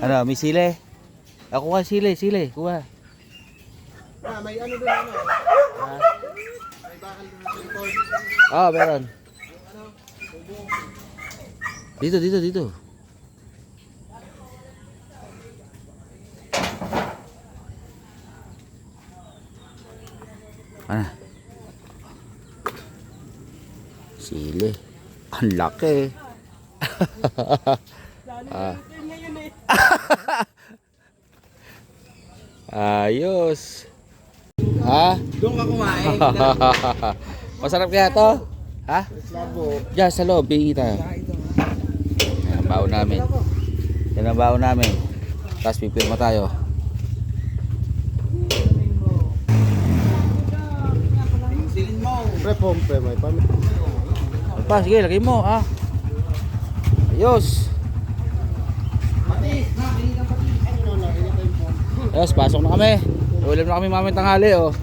Ano, may sili? Ako kuha sili, kuha. May ano doon ano? Ah, May bakal doon sa likod. meron. Dito. Ano? Sili. Ang laki. Ayos. Ha? Doon ka kumain. Masarap kaya to? Ha? Labo. Diyan sa loob, pingi tayo. Yan ang baon namin. Yan ang baon namin. Tapos pipirma tayo. Silin mo. Pre, may pamit. Pa, sige, lagay mo. Ayos. Patis, na, hindi ka patis. Ano na, hindi tayo phone. Ayos, pasok na kami. Ulam na kami mamaya tanghali, oh.